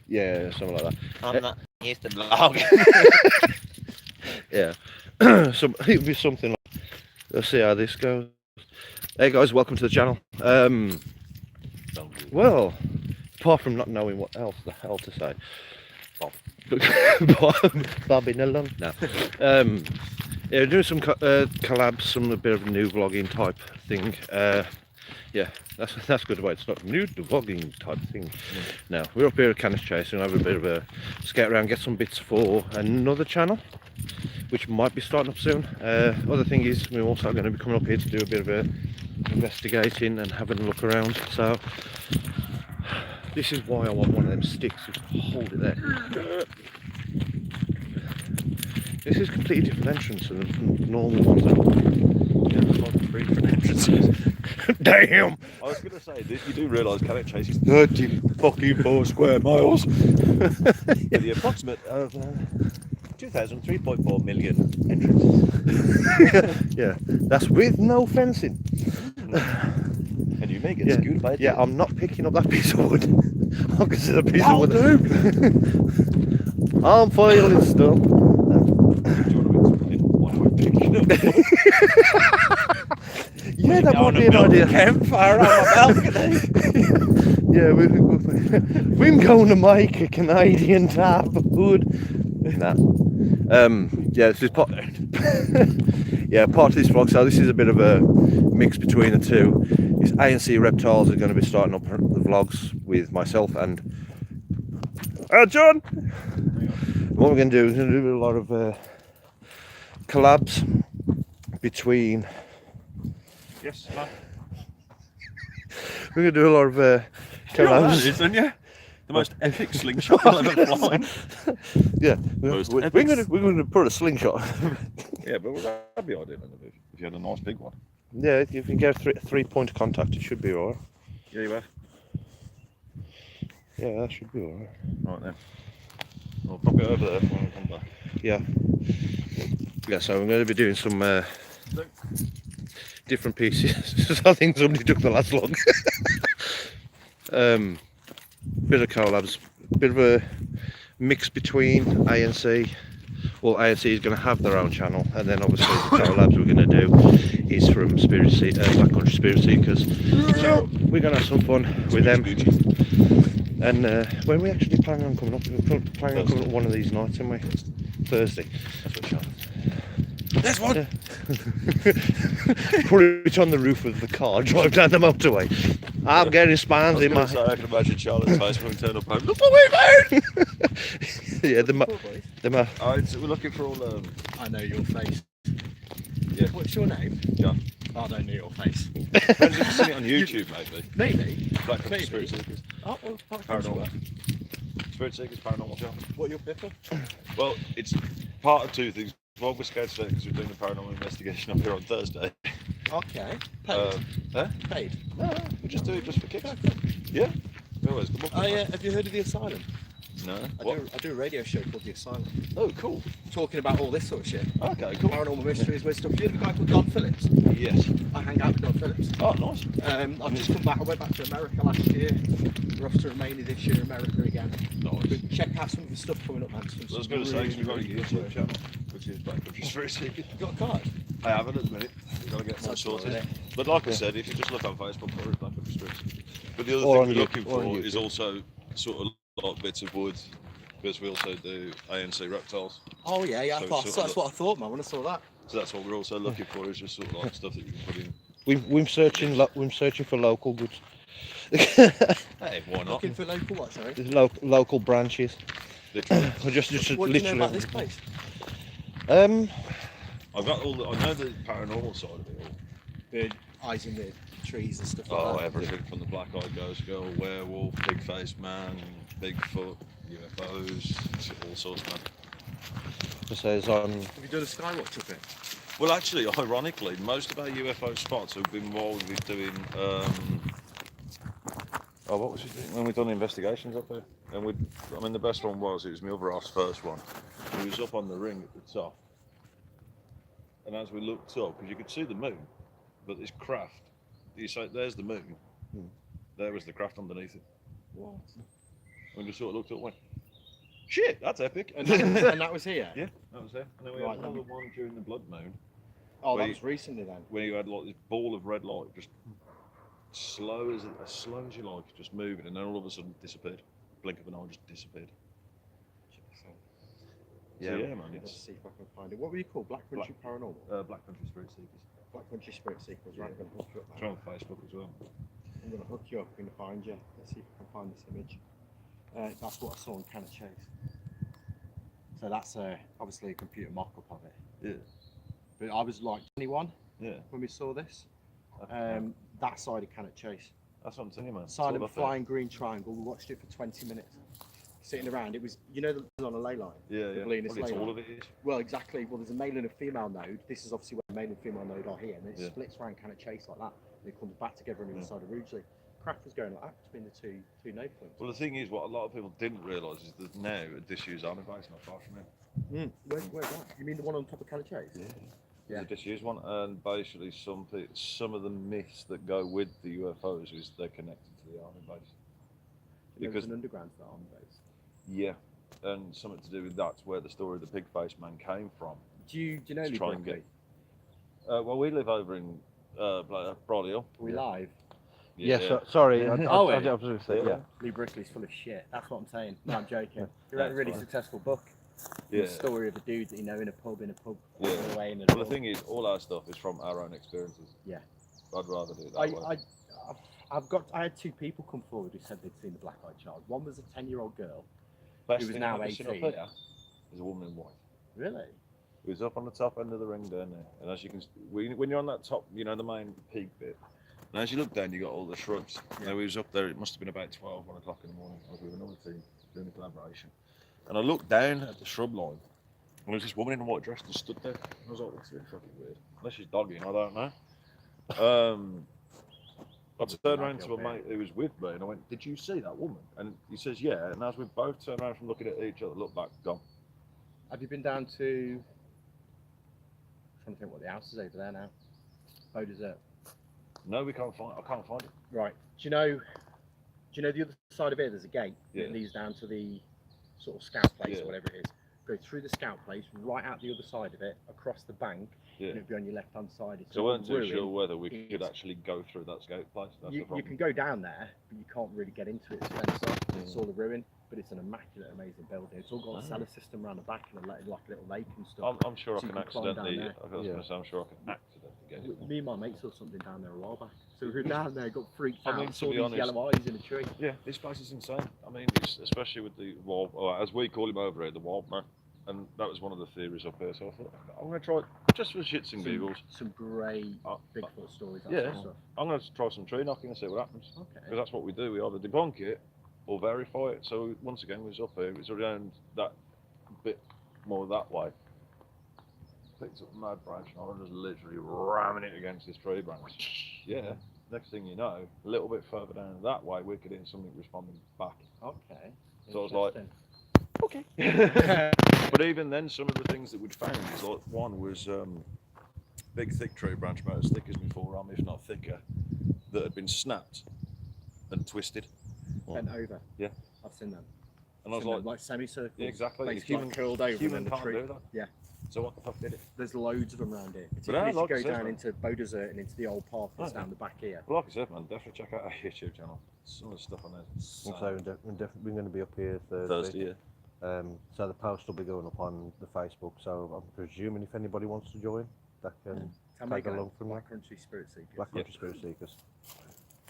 Yeah, something like that. I'm not used to vlogging. Yeah, it'd be something like. Let's see how this goes. Hey guys, welcome to the channel. Well, apart from not knowing what else the hell to say, Bobby Nillan. No. Yeah, doing some collabs, some a bit of a new vlogging type thing. Yeah, that's good way. It's not new vlogging type thing. Now we're up here at Canis Chase and have a bit of a skate around, get some bits for another channel, which might be starting up soon. Other thing is we're also going to be coming up here to do a bit of investigating and having a look around. So this is why I want one of them sticks to hold it there. This is a completely different entrance than the normal ones. Yeah, there's like 3 different entrances. Damn! I was going to say, you do realise Canis Chase is 34 square miles. With the approximate of 2,003.4 million entrances. Yeah, that's with no fencing. And you may get screwed by a Yeah, deer. I'm not picking up that piece of wood. I'll consider a piece I'll of wood. I'm filing stuff. Do you want to explain why we're picking up? Yeah, that might be an idea. Campfire on my balcony. Yeah, we're going to make a Canadian type of wood. Nah. Yeah, this is part. Yeah, part of this vlog. So this is a bit of a mix between the two. It's ANC Reptiles are going to be starting up the vlogs with myself and John. What we're going to do is going to do a lot of collabs between. Yes, man. We're going to do a lot of collabs. Isn't you? The most epic slingshot you'll ever fly. Yeah, Most we're epic. going to put a slingshot. Yeah, but that'd be ideal if you had a nice big one. Yeah, if you can get a three-point of contact, it should be alright. Yeah, you have. Yeah, that should be alright. Right then. I'll pop it over there when we come back. Yeah. Yeah, so I'm going to be doing some different pieces. I think somebody took the last vlog. Bit of collabs, bit of a mix between ANC. Well, ANC is going to have their own channel, and then obviously the collabs we're going to do is from Spirit Black Country Spirit Seekers. So we're going to have some fun with them. And when we actually planning on coming up, we're planning on coming up one of these nights, aren't we? Thursday. That's what Sean. There's one. Yeah. Put it on the roof of the car, drive down the motorway. I'm getting spines in my. I can imagine Charlotte's face when we turn up home. Look what we found! Yeah, We're looking for all. I know your face. Yeah. What's your name? John. I don't know your face. Depends if you've seen it on YouTube, maybe. Maybe. Black Country Maybe. Spirit Seekers. Oh, well, Paranormal. Spirit Seekers, Paranormal John. What your pepper? Well, it's part of two things. One, we're scared today because we're doing a paranormal investigation up here on Thursday. Okay. Paid. Paid. No, we just do it just for kicks. Yeah. We always come up. Oh yeah. Have you heard of the Asylum? No. I do a radio show called The Asylum, Oh, cool. talking about all this sort of shit. Okay, cool. Paranormal mysteries, weird stuff. You know the guy called Don Phillips? Yes. I hang out with Don Phillips. Oh, nice. I've just come back. I went back to America last year. We're off to Romania this year, America again. Nice. Check out some of the stuff coming up, man. I was going to say, 'cause we've got a YouTube channel, which is Black Country Spirit Seekers. You got a card? I haven't at the minute. We've got to get more sorted. But like I said, if you just look on Facebook for it, Black Country Spirit Seekers. But the other thing we're looking for is also sort of like bits of wood, because we also do ANC reptiles. Oh yeah, yeah. So That's what I thought, man. When I saw that. So that's what we're also looking for, is just sort of like stuff that you can put in. we're searching for local goods. Hey, why not? Looking for local what? Sorry. Local branches. Literally. Just What do literally. you know about this place? I've got all the, I know the paranormal side of it all. The eyes in the trees and stuff like Oh, that. everything from the black-eyed ghost girl, werewolf, big-faced man, Bigfoot, UFOs, all sorts, man. It says on. Have you done a skywatch of it? Well, actually, ironically, most of our UFO spots have been while we've been doing. Oh, what was it when we done the investigations up there? And the best one was, it was my other half's first one. He was up on the ring at the top, and as we looked up, because you could see the moon, but this craft, you say, there's the moon, there was the craft underneath it. What? And just sort of looked up and went, shit, that's epic. And that was here? Yeah, that was it. And then we Right, had another one during the blood moon Oh, Where that you- was recently then. where you had like this ball of red light just as slow as you like, just moving, and then all of a sudden disappeared. Blink of an eye, just disappeared. Yeah. So yeah, man, Let's it's see if I can find it. What were you called? Black Country Paranormal? Black Country Spirit Seekers. Black Country Spirit Seekers. Right, I'm going to hook you up It's now. on Facebook as well. I'm going to hook you up. I'm going to find you. Let's see if I can find this image. That's what I saw in Cannock Chase. So that's obviously a computer mock-up of it. Yeah. But I was like 21 Yeah. when we saw this. That's That side of Cannock Chase. what I'm saying, man. It's Silent all up there. flying green triangle. We watched it for 20 minutes. Sitting around. It was, you know, the on a ley line. Yeah, the yeah. Blenheim Well, it's ley all line. of it is. Well, exactly. Well, there's a male and a female node. This is obviously where the male and female node are here, and then it Yeah. splits around Cannock Chase like that, and it comes back together on the other side of Rugeley. Craft was going like that between the two node points. Well, the thing is, what a lot of people didn't realise is that now a disused army base not far from it. Where's that? You mean the one on top of Cannock Chase? Yeah. Yeah. There's a disused one, and basically some of the myths that go with the UFOs is they're connected to the army base. There was Because- an underground for that on the base. Yeah, and something to do with that's where the story of the pig-faced man came from. Do you know To Lee try and Brockley? Well, we live over in Brodie Hill. Are we live? Yes, sorry. I Oh, was yeah. going to say, yeah. Lee Brickley's full of shit. That's what I'm saying. No, I'm joking. He wrote a That's really fine. successful book. Yeah. The story of a dude that you know in a pub, Yeah. walking away in the Well, the thing is, all our stuff is from our own experiences. Yeah. I'd rather do it that way. I had two people come forward who said they'd seen the black-eyed child. One was a 10-year-old girl. Best He was thing now I've seen 18. Up here is a woman in white. Really? It was up on the top end of the ring down there, and as you can, when you're on that top, you know, the main peak bit. And as you look down, you got all the shrubs. Yeah. Now we was up there. It must have been about 12, 1 o'clock in the morning. I was with another team doing a collaboration, and I looked down at the shrub line, and there was this woman in a white dress just stood there. I was like, "That's a bit fucking weird." Unless she's dogging, I don't know. I turned around to a mate who was with me, and I went, "Did you see that woman?" And he says, "Yeah." And as we both turned around from looking at each other, looked back, gone. Have you been down to... I'm trying to think what the house is over there now. Bow Desert. No, we can't find. I can't find it. Right. Do you know the other side of here? There's a gate Yeah. that leads down to the sort of scout place Yeah. or whatever it is. Go through the scout place, right out the other side of it, across the bank, Yeah. and it'll be on your left-hand side. It's So I all weren't too ruined. sure whether we could It's- actually go through that scout place. That's the You problem. can go down there, but you can't really get into it. It's fenced off. It's all a ruin, but it's an immaculate, amazing building. It's all got a Oh. cellar system around the back and like a little lake and stuff. I'm sure So I you can can climb down accidentally. there. I was Yeah. going to say, I'm sure I can accidentally get it. Me and my mate saw something down there a while back. So we were down there, got freaked I out, mean, to saw be these honest- yellow eyes in a tree. Yeah, this place is insane. I mean, it's, especially with the wild, or as we call him over here, the wild man. And that was one of the theories up here. So I thought, I'm going to try it just for shits and giggles. Some great Uh, Bigfoot stories, that yeah. sort of stuff. I'm going to try some tree knocking and see what happens. Because Okay. that's what we do. We either debunk it or verify it. So once again, we was up here. It was around that bit more that way. Picked up a mad branch and I was just literally ramming it against this tree branch. Yeah. Next thing you know, a little bit further down that way, we could hear something responding back. Okay. So I was like, Interesting. But even then, some of the things that we'd found is like one was big, thick tree branch about as thick as my forearm, if not thicker, that had been snapped and twisted. Bent over. Yeah. I've seen them. And I was Seen them, like, semicircles. yeah, exactly. Basically like curled over and Human then the can't tree. do that. Yeah. So what the fuck did it? There's loads of them around here. But Particularly if like you I go said, down man. into Bow Desert and into the old park that's Oh, yeah. down the back here. Well, like I said, man, definitely check out our YouTube channel. Some of the stuff on there. is So insane. we're going to be up here Thursday. Thursday, yeah. So the post will be going up on the Facebook. So I'm presuming if anybody wants to join, that can Tell me tag again. along from Black Country Spirit Seekers. Black Yep. Country Spirit Seekers.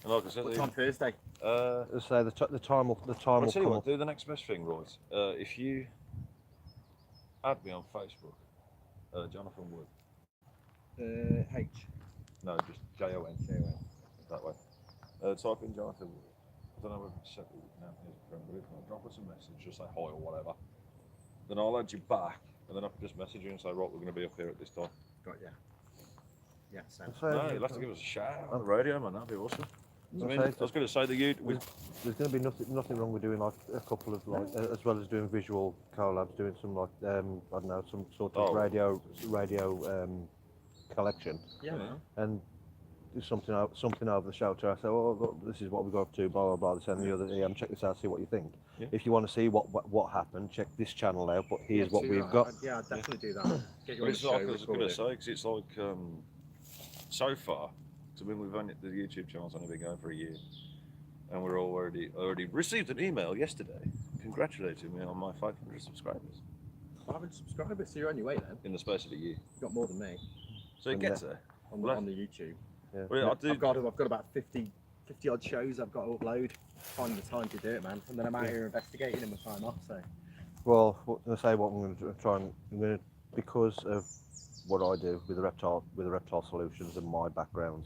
And like I said, What time Thursday? So the time will I'll come tell you what, up. do the next best thing, right? If you add me on Facebook, Jonathan Wood. H. No, just Jon. That way. Type in Jonathan Wood. I don't know whether it's set now here's a friend, but if not, drop us a message, just say hi or whatever. Then I'll add you back, and then I can just message you and say, right, we're going to be up here at this time. Got ya. Yeah, sounds So, No, you'll have to give us a shout out on the radio, man. That'd be awesome. I mean, I Okay. was going to say that you, There's going to be nothing wrong with doing like a couple of like as well as doing visual collabs, doing some like I don't know, some sort of Oh. radio collection. Yeah, man. And do something over the shelter. I say, oh, look, this is what we got up to, blah blah blah. This and the other. Check this out, see what you think. Yeah. If you want to see what happened, check this channel out. But here's what we've got. Yeah, I'd definitely do that. Get you But on it's the like show, I was record going to it. say, because it's like so far. So I mean, we've only the YouTube channel's only been going for a year, and we're already received an email yesterday congratulating me on my 500 subscribers 500 subscribers, so you're on your way then. in the space of a year. You've got more than me So it And gets there. on, Well, on the YouTube. Yeah. Well, I do. I've got about 50 odd shows I've got to upload. Find the time to do it, man. And then I'm out here investigating in my time off. So Well, what I'm going to say, what I'm going to try and because of what I do with the reptile solutions and my background,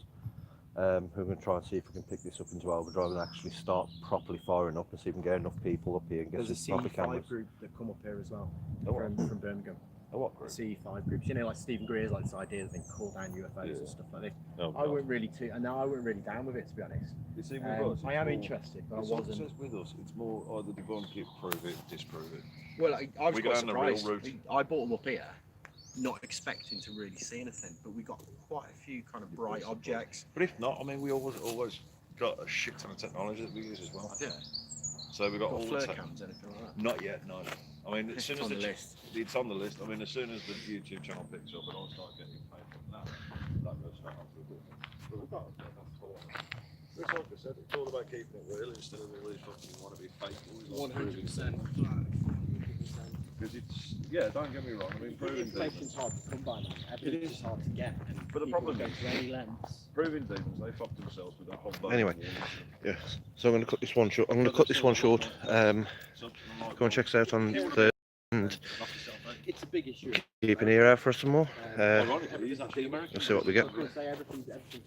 we're going to try and see if we can pick this up into overdrive and actually start properly firing up and see if we can get enough people up here and get there's a some proper CE5 cameras. group that come up here as well Oh, what? from Birmingham. Oh, what group? CE5 groups. You know, like Stephen Greer's like this idea that they call down UFOs Yeah. and stuff like this. Oh, I wasn't really I wasn't really down with it, to be honest. You see, with us, I it's am more- interested, but I It's not wasn't. just with us. It's more either debunk it, prove it, disprove it. Well, I was We quite go down the real surprised. route. I bought them up here, not expecting to really see anything, but we got quite a few kind of bright objects. But if not, I mean, we always got a shit ton of technology that we use as well. Yeah. So we got all Got the flare tech. cams, anything like that. Not yet, no. I mean, as soon It's as on the ch- list. it's on the list. I mean, as soon as the YouTube channel picks up and I start getting paid from that goes straight onto the book. But we've got that's all. It's like I said, it's all about keeping it real instead of all these fucking want to be fake. 100%. Because it's don't get me wrong. I mean, proving Information's demons, hard to come by, man. Evidence is hard to get. And But the people problem go is- to any lengths. proving demons, they fucked themselves with that whole. vote Anyway. thing. Yeah. So I'm going to cut this one short. I'm going to cut this one short. Go and check us out on Thursday and It's a big issue. keep an ear out for some more. Ironically, he's actually American. We'll see what we get. I was gonna say everything's